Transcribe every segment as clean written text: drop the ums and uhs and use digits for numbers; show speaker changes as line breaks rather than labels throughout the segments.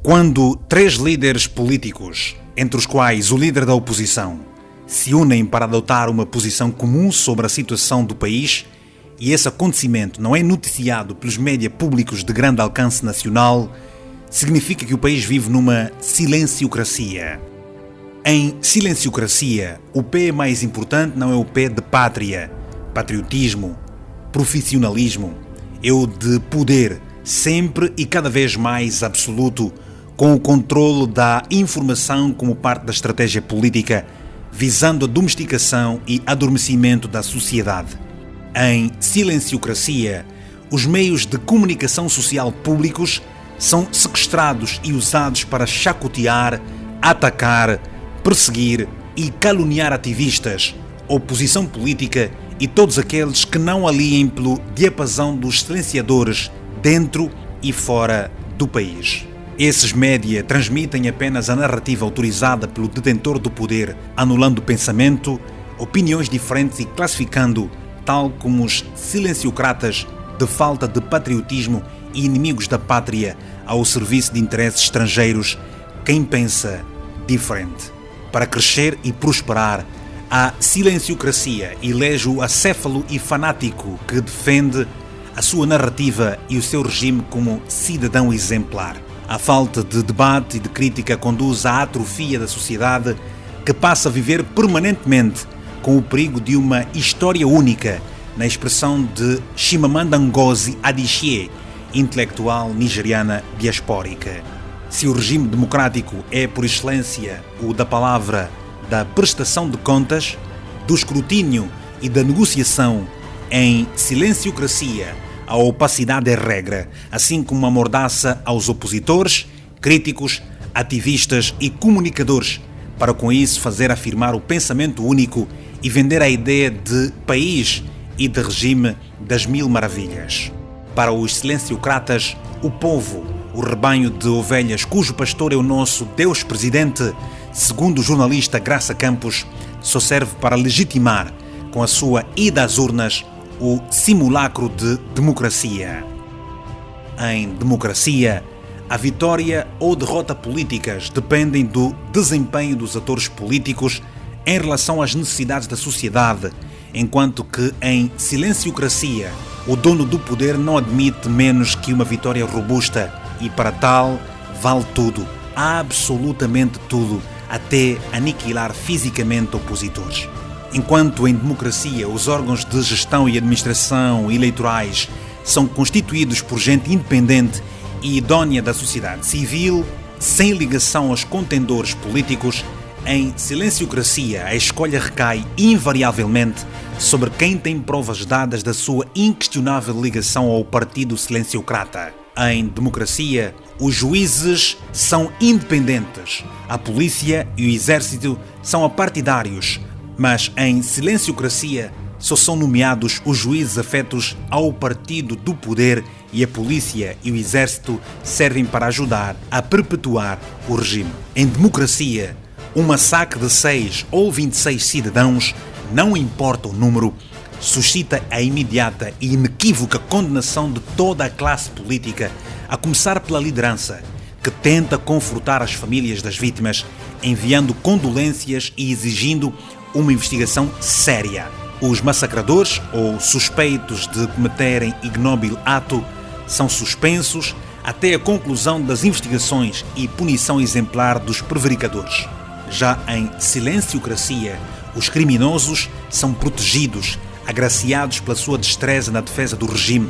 Quando três líderes políticos, entre os quais o líder da oposição, se unem para adotar uma posição comum sobre a situação do país e esse acontecimento não é noticiado pelos média públicos de grande alcance nacional, significa que o país vive numa silenciocracia. Em silenciocracia, o P mais importante não é o P de pátria, patriotismo, profissionalismo, é o de poder, sempre e cada vez mais absoluto, com o controlo da informação como parte da estratégia política, visando a domesticação e adormecimento da sociedade. Em silenciocracia, os meios de comunicação social públicos são sequestrados e usados para chacotear, atacar, perseguir e caluniar ativistas, oposição política e todos aqueles que não aliem pelo diapasão dos silenciadores dentro e fora do país. Esses média transmitem apenas a narrativa autorizada pelo detentor do poder, anulando o pensamento, opiniões diferentes e classificando, tal como os silenciocratas, de falta de patriotismo e inimigos da pátria ao serviço de interesses estrangeiros, quem pensa diferente. Para crescer e prosperar, a silenciocracia elege o acéfalo e fanático que defende a sua narrativa e o seu regime como cidadão exemplar. A falta de debate e de crítica conduz à atrofia da sociedade, que passa a viver permanentemente com o perigo de uma história única, na expressão de Chimamanda Ngozi Adichie, intelectual nigeriana diaspórica. Se o regime democrático é, por excelência, o da palavra, da prestação de contas, do escrutínio e da negociação, em silenciocracia, a opacidade é regra, assim como a mordaça aos opositores, críticos, ativistas e comunicadores, para com isso fazer afirmar o pensamento único e vender a ideia de país e de regime das mil maravilhas. Para os silenciocratas, o povo, o rebanho de ovelhas cujo pastor é o nosso Deus Presidente, segundo o jornalista Graça Campos, só serve para legitimar, com a sua ida às urnas, o simulacro de democracia. Em democracia, a vitória ou derrota políticas dependem do desempenho dos atores políticos em relação às necessidades da sociedade, enquanto que em silenciocracia, o dono do poder não admite menos que uma vitória robusta e, para tal, vale tudo, absolutamente tudo, até aniquilar fisicamente opositores. Enquanto em democracia os órgãos de gestão e administração eleitorais são constituídos por gente independente e idónea da sociedade civil, sem ligação aos contendores políticos, em silenciocracia a escolha recai invariavelmente sobre quem tem provas dadas da sua inquestionável ligação ao partido silenciocrata. Em democracia, os juízes são independentes, a polícia e o exército são apartidários, mas em silenciocracia só são nomeados os juízes afetos ao partido do poder e a polícia e o exército servem para ajudar a perpetuar o regime. Em democracia, um massacre de 6 ou 26 cidadãos, não importa o número, suscita a imediata e inequívoca condenação de toda a classe política, a começar pela liderança, que tenta confortar as famílias das vítimas, enviando condolências e exigindo uma investigação séria. Os massacradores ou suspeitos de cometerem ignóbil ato são suspensos até a conclusão das investigações e punição exemplar dos prevaricadores. Já em silenciocracia, os criminosos são protegidos, agraciados pela sua destreza na defesa do regime.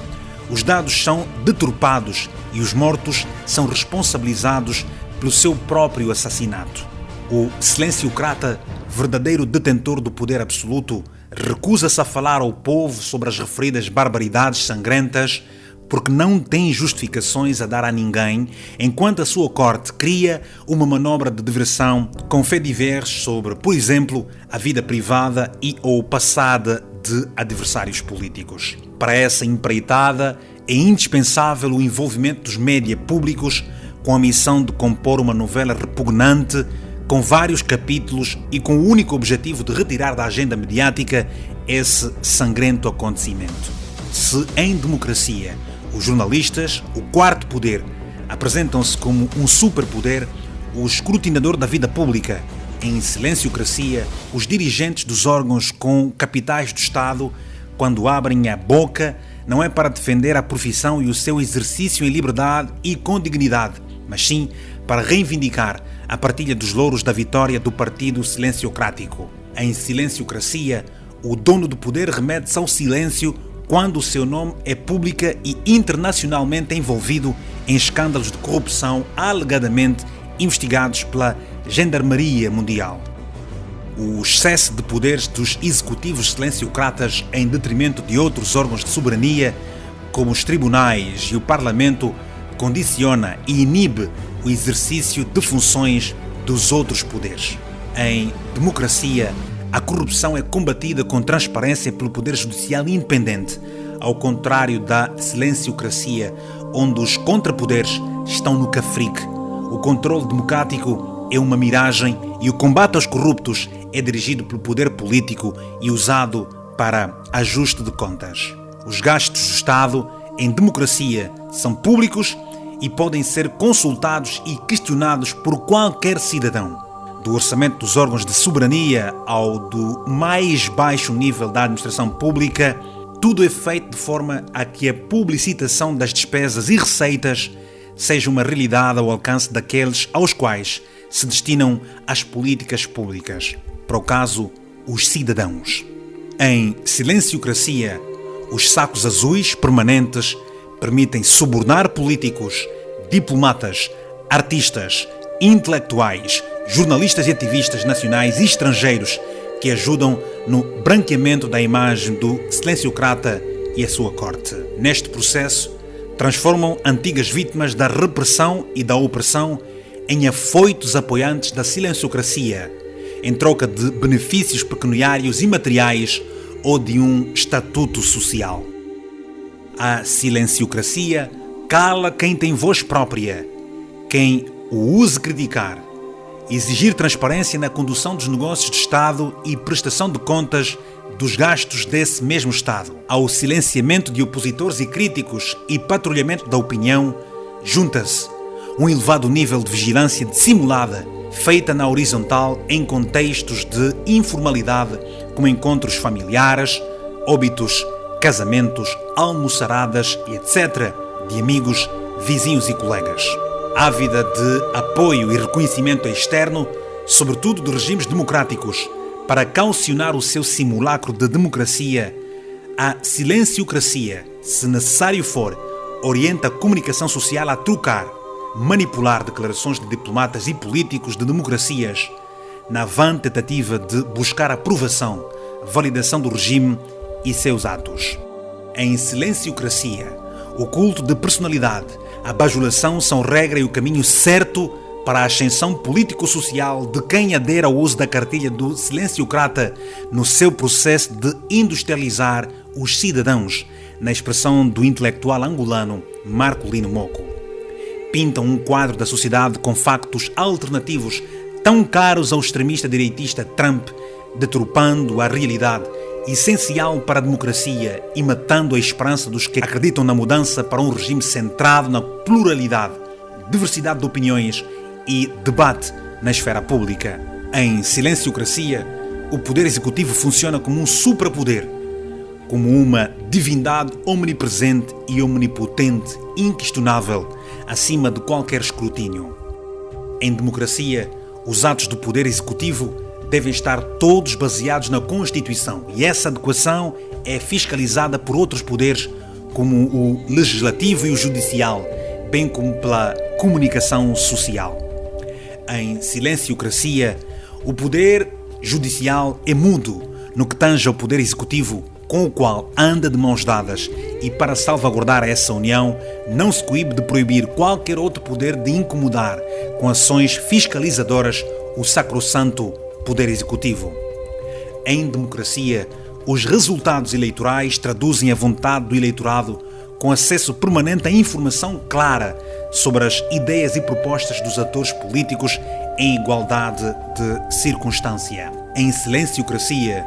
Os dados são deturpados e os mortos são responsabilizados pelo seu próprio assassinato. O silenciocrata, verdadeiro detentor do poder absoluto, recusa-se a falar ao povo sobre as referidas barbaridades sangrentas porque não tem justificações a dar a ninguém, enquanto a sua corte cria uma manobra de diversão com faits-divers sobre, por exemplo, a vida privada e ou passada de adversários políticos. Para essa empreitada, é indispensável o envolvimento dos média públicos com a missão de compor uma novela repugnante com vários capítulos e com o único objetivo de retirar da agenda mediática esse sangrento acontecimento. Se em democracia os jornalistas, o quarto poder, apresentam-se como um superpoder, o escrutinador da vida pública. Em silenciocracia, os dirigentes dos órgãos com capitais do Estado, quando abrem a boca, não é para defender a profissão e o seu exercício em liberdade e com dignidade, mas sim para reivindicar a partilha dos louros da vitória do partido silenciocrático. Em silenciocracia, o dono do poder remete-se ao silêncio quando o seu nome é pública e internacionalmente envolvido em escândalos de corrupção alegadamente investigados pela Gendarmeria Mundial. O excesso de poderes dos executivos silenciocratas em detrimento de outros órgãos de soberania, como os tribunais e o Parlamento, condiciona e inibe o exercício de funções dos outros poderes. Em democracia, a corrupção é combatida com transparência pelo Poder Judicial independente, ao contrário da silenciocracia, onde os contrapoderes estão no cafrique. O controle democrático é uma miragem e o combate aos corruptos é dirigido pelo poder político e usado para ajuste de contas. Os gastos do Estado em democracia são públicos e podem ser consultados e questionados por qualquer cidadão. Do orçamento dos órgãos de soberania ao do mais baixo nível da administração pública, tudo é feito de forma a que a publicitação das despesas e receitas seja uma realidade ao alcance daqueles aos quais se destinam as políticas públicas, para o caso, os cidadãos. Em silenciocracia, os sacos azuis permanentes permitem subornar políticos, diplomatas, artistas, intelectuais, jornalistas e ativistas nacionais e estrangeiros que ajudam no branqueamento da imagem do silenciocrata e a sua corte. Neste processo, transformam antigas vítimas da repressão e da opressão em afoitos apoiantes da silenciocracia, em troca de benefícios pecuniários e materiais ou de um estatuto social. A silenciocracia cala quem tem voz própria, quem o use criticar, exigir transparência na condução dos negócios de Estado e prestação de contas dos gastos desse mesmo Estado. Ao silenciamento de opositores e críticos e patrulhamento da opinião, junta-se um elevado nível de vigilância dissimulada, feita na horizontal em contextos de informalidade, como encontros familiares, óbitos, casamentos, almoçaradas e etc., de amigos, vizinhos e colegas. Ávida de apoio e reconhecimento externo, sobretudo de regimes democráticos, para caucionar o seu simulacro de democracia, a silenciocracia, se necessário for, orienta a comunicação social a trucar, manipular declarações de diplomatas e políticos de democracias, na vã tentativa de buscar aprovação, validação do regime e seus atos. Em silenciocracia, o culto de personalidade, a bajulação são regra e o caminho certo para a ascensão político-social de quem adere ao uso da cartilha do silenciocrata no seu processo de industrializar os cidadãos, na expressão do intelectual angolano Marcolino Mocco. Pintam um quadro da sociedade com factos alternativos tão caros ao extremista direitista Trump, deturpando a realidade essencial para a democracia e matando a esperança dos que acreditam na mudança para um regime centrado na pluralidade, diversidade de opiniões e debate na esfera pública. Em silenciocracia, o poder executivo funciona como um suprapoder, como uma divindade omnipresente e omnipotente, inquestionável, acima de qualquer escrutínio. Em democracia, os atos do poder executivo devem estar todos baseados na Constituição e essa adequação é fiscalizada por outros poderes, como o legislativo e o judicial, bem como pela comunicação social. Em silenciocracia, o poder judicial é mudo no que tange ao poder executivo, com o qual anda de mãos dadas e, para salvaguardar essa união, não se coíbe de proibir qualquer outro poder de incomodar com ações fiscalizadoras o sacrossanto poder executivo. Em democracia, os resultados eleitorais traduzem a vontade do eleitorado com acesso permanente à informação clara sobre as ideias e propostas dos atores políticos em igualdade de circunstância. Em silenciocracia,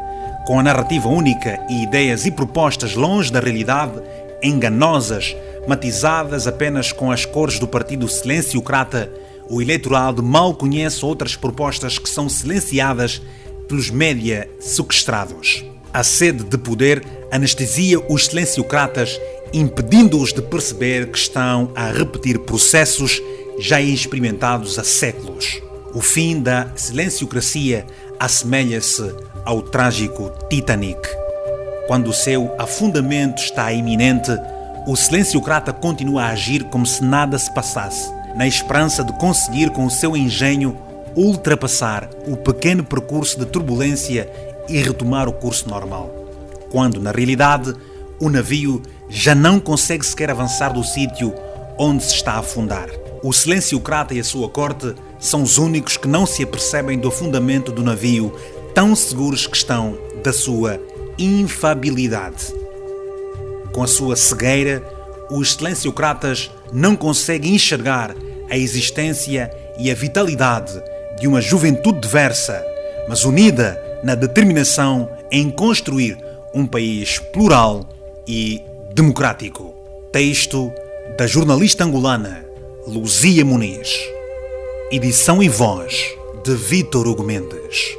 com a narrativa única e ideias e propostas longe da realidade, enganosas, matizadas apenas com as cores do partido silenciocrata, o eleitorado mal conhece outras propostas que são silenciadas pelos média sequestrados. A sede de poder anestesia os silenciocratas, impedindo-os de perceber que estão a repetir processos já experimentados há séculos. O fim da silenciocracia assemelha-se ao trágico Titanic. Quando o seu afundamento está iminente, o silenciocrata continua a agir como se nada se passasse, na esperança de conseguir com o seu engenho ultrapassar o pequeno percurso de turbulência e retomar o curso normal. Quando, na realidade, o navio já não consegue sequer avançar do sítio onde se está a afundar. O silenciocrata e a sua corte são os únicos que não se apercebem do afundamento do navio, tão seguros que estão da sua infabilidade. Com a sua cegueira, os silenciocratas não conseguem enxergar a existência e a vitalidade de uma juventude diversa, mas unida na determinação em construir um país plural e democrático. Texto da jornalista angolana Luzia Muniz. Edição e voz de Vítor Hugo Mendes.